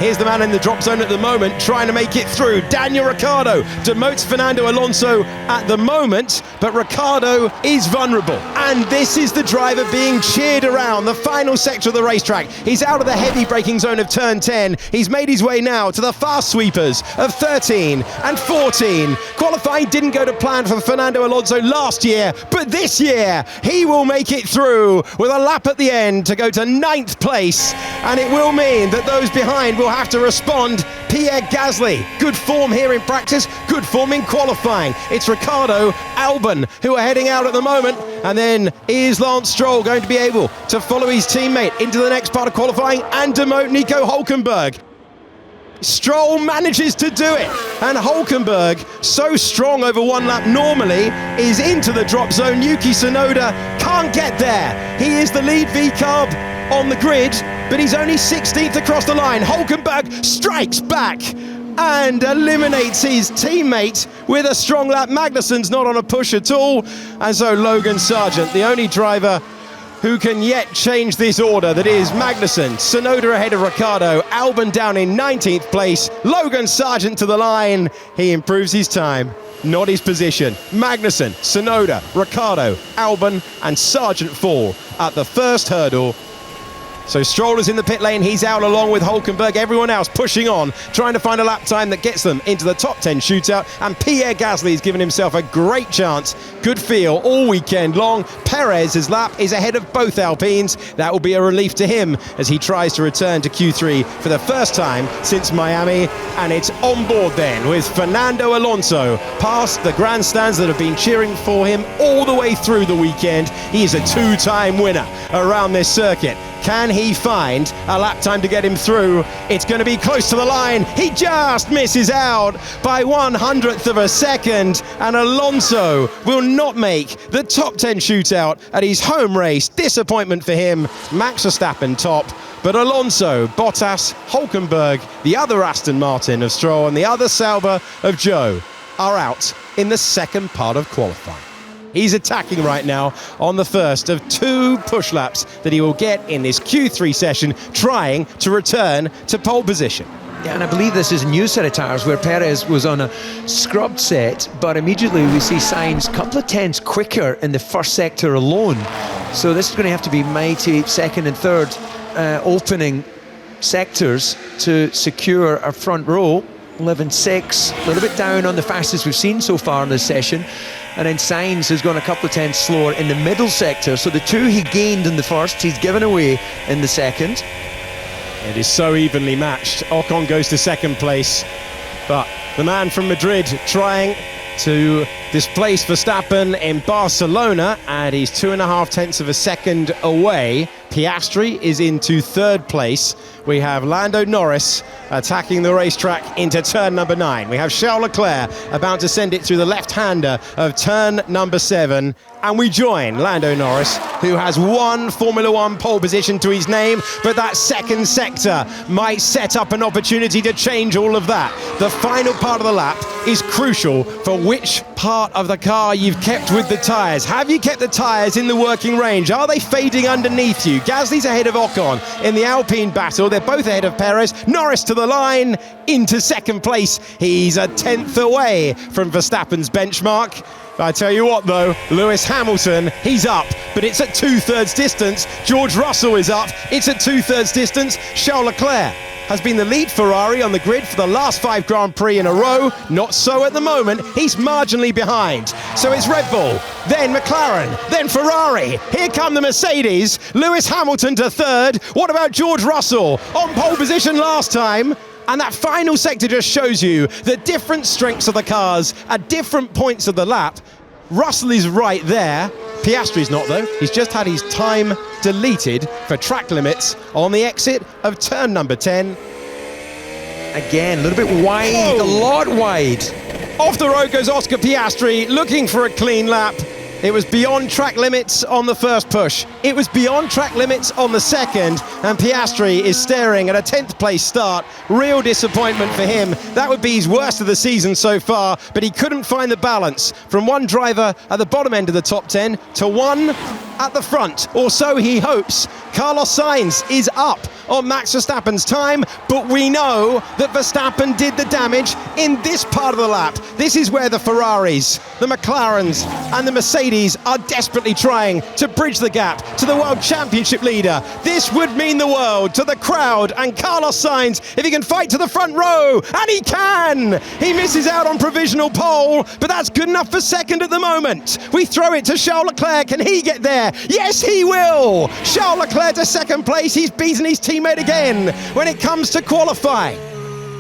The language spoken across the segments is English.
Here's the man in the drop zone at the moment, trying to make it through. Daniel Ricciardo demotes Fernando Alonso at the moment, but Ricciardo is vulnerable. And this is the driver being cheered around the final sector of the racetrack. He's out of the heavy braking zone of turn 10. He's made his way now to the fast sweepers of 13 and 14. Qualifying didn't go to plan for Fernando Alonso last year, but this year he will make it through with a lap at the end to go to 9th place, and it will mean that those behind will have to respond. Pierre Gasly, good form here in practice, good form in qualifying. It's Ricciardo, Albon who are heading out at the moment, and then is Lance Stroll going to be able to follow his teammate into the next part of qualifying and demote Nico Hülkenberg? Stroll manages to do it, and Hülkenberg, so strong over one lap normally, is into the drop zone. Yuki Tsunoda can't get there. He is the lead V-carb on the grid, but he's only 16th across the line. Hülkenberg strikes back and eliminates his teammate with a strong lap. Magnussen's not on a push at all, and so Logan Sargent, the only driver who can yet change this order. That is Magnussen, Tsunoda ahead of Ricciardo, Albon down in 19th place, Logan Sargent to the line. He improves his time, not his position. Magnussen, Tsunoda, Ricciardo, Albon and Sargent fall at the first hurdle. So Stroll is in the pit lane, he's out along with Hülkenberg, everyone else pushing on, trying to find a lap time that gets them into the top 10 shootout, and Pierre Gasly has given himself a great chance. Good feel all weekend long. Perez's lap is ahead of both Alpines. That will be a relief to him as he tries to return to Q3 for the first time since Miami, and it's on board then with Fernando Alonso past the grandstands that have been cheering for him all the way through the weekend. He is a two-time winner around this circuit. Can he find a lap time to get him through? It's going to be close to the line. He just misses out by 1/100th of a second, and Alonso will not make the top 10 shootout at his home race. Disappointment for him. Max Verstappen top, but Alonso, Bottas, Hülkenberg, the other Aston Martin of Stroll and the other Sauber of Joe are out in the second part of qualifying. He's attacking right now on the first of 2 push laps that he will get in this Q3 session, trying to return to pole position. Yeah, and I believe this is a new set of tyres where Perez was on a scrubbed set, but immediately we see Sainz a couple of tenths quicker in the first sector alone. So this is going to have to be mighty second and third opening sectors to secure our front row. 11.6, a little bit down on the fastest we've seen so far in this session. And then Sainz has gone a couple of tenths slower in the middle sector. So the 2 he gained in the first, he's given away in the second. It is so evenly matched. Ocon goes to second place, but the man from Madrid trying to displace Verstappen in Barcelona, and he's 2.5 tenths of a second away. Piastri is into third place. We have Lando Norris attacking the racetrack into turn number 9. We have Charles Leclerc about to send it through the left-hander of turn number 7. And we join Lando Norris, who has 1 Formula 1 pole position to his name, but that second sector might set up an opportunity to change all of that. The final part of the lap is crucial for which part of the car you've kept with the tyres. Have you kept the tyres in the working range? Are they fading underneath you? Gasly's ahead of Ocon in the Alpine battle. They're both ahead of Perez. Norris to the line, into second place. He's a tenth away from Verstappen's benchmark. I tell you what though, Lewis Hamilton, he's up, but it's at 2/3 distance. George Russell is up, it's at 2/3 distance. Charles Leclerc has been the lead Ferrari on the grid for the last 5 Grand Prix in a row. Not so at the moment, he's marginally behind. So it's Red Bull, then McLaren, then Ferrari. Here come the Mercedes. Lewis Hamilton to third. What about George Russell? On pole position last time. And that final sector just shows you the different strengths of the cars at different points of the lap. Russell is right there. Piastri's not though. He's just had his time deleted for track limits on the exit of turn number 10. Again, a little bit wide, a lot wide. Off the road goes Oscar Piastri, looking for a clean lap. It was beyond track limits on the first push. It was beyond track limits on the second, and Piastri is staring at a 10th place start. Real disappointment for him. That would be his worst of the season so far, but he couldn't find the balance from one driver at the bottom end of the top 10 to one at the front, or so he hopes. Carlos Sainz is up on Max Verstappen's time, but we know that Verstappen did the damage in this part of the lap. This is where the Ferraris, the McLarens and the Mercedes are desperately trying to bridge the gap to the World Championship leader. This would mean the world to the crowd and Carlos Sainz if he can fight to the front row, and he can! He misses out on provisional pole, but that's good enough for second at the moment. We throw it to Charles Leclerc. Can he get there? Yes, he will! Charles Leclerc to second place. He's beaten his teammate again when it comes to qualifying.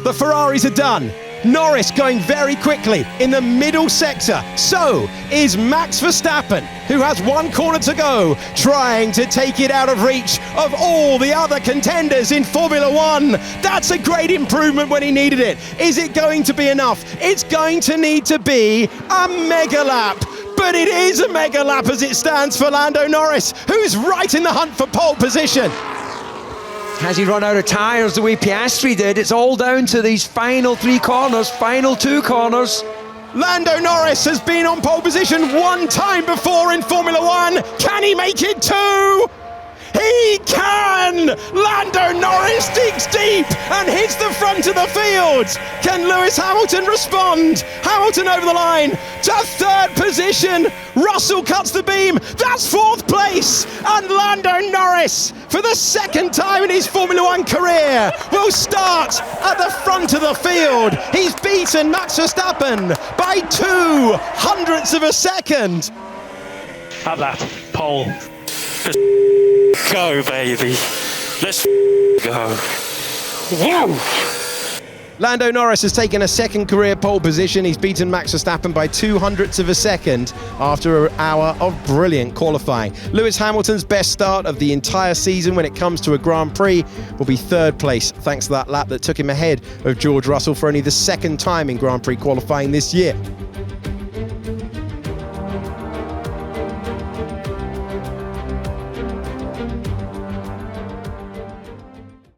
The Ferraris are done. Norris going very quickly in the middle sector. So is Max Verstappen, who has one corner to go, trying to take it out of reach of all the other contenders in Formula One. That's a great improvement when he needed it. Is it going to be enough? It's going to need to be a mega lap. But it is a mega lap as it stands for Lando Norris, who's right in the hunt for pole position. Has he run out of tyres the way Piastri did? It's all down to these final 3 corners, final 2 corners. Lando Norris has been on pole position one time before in Formula One. Can he make it 2? He can! Lando Norris digs deep and hits the front of the field. Can Lewis Hamilton respond? Hamilton over the line to 3rd position. Russell cuts the beam. That's 4th place. And Lando Norris, for the 2nd time in his Formula One career, will start at the front of the field. He's beaten Max Verstappen by 0.02 of a second. Have that pole. Go, baby. Let's go. Woo! Lando Norris has taken a 2nd career pole position. He's beaten Max Verstappen by 0.02 of a second after an hour of brilliant qualifying. Lewis Hamilton's best start of the entire season when it comes to a Grand Prix will be 3rd place, thanks to that lap that took him ahead of George Russell for only the 2nd time in Grand Prix qualifying this year.